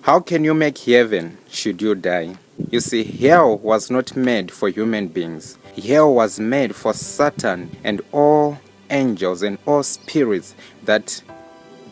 How can you make heaven should you die? You see, hell was not made for human beings. Hell was made for Satan and all angels and all spirits that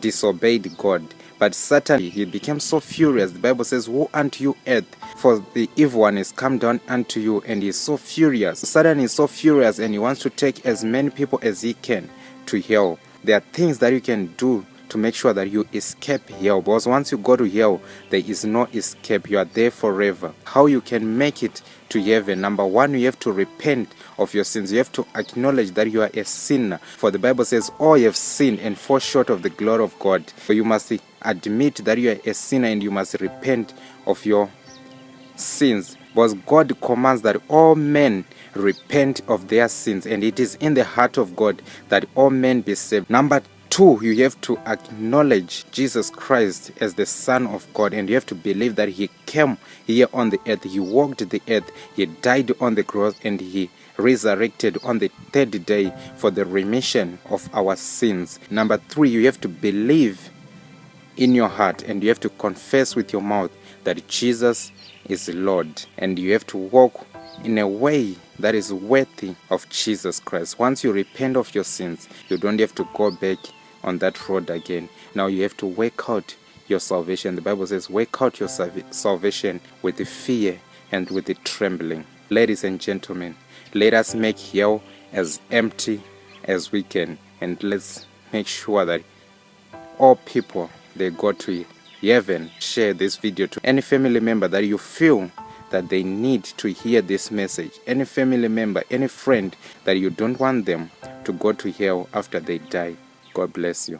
disobeyed God. But Satan, he became so furious. The Bible says, "Woe unto you, earth, for the evil one is come down unto you," and he is so furious. Satan is so furious, and he wants to take as many people as he can to hell. There are things that you can do to make sure that you escape hell, because once you go to hell, there is no escape. You are there forever. How you can make it to heaven? Number one, you have to repent of your sins. You have to acknowledge that you are a sinner, for the Bible says all have sinned and fall short of the glory of God. So you must admit that you are a sinner and you must repent of your sins, because God commands that all men repent of their sins, and it is in the heart of God that all men be saved. Number two, you have to acknowledge Jesus Christ as the Son of God, and you have to believe that he came here on the earth, he walked the earth, he died on the cross, and he resurrected on the third day for the remission of our sins. Number three, you have to believe in your heart and you have to confess with your mouth that Jesus is Lord, and you have to walk in a way that is worthy of Jesus Christ. Once you repent of your sins, you don't have to go back on that road again. Now you have to work out your salvation. The Bible says, work out your salvation with the fear and with the trembling. Ladies and gentlemen, let us make hell as empty as we can, and let's make sure that all people, they go to heaven. Share this video to any family member that you feel that they need to hear this message. Any family member, any friend that you don't want them to go to hell after they die. God bless you.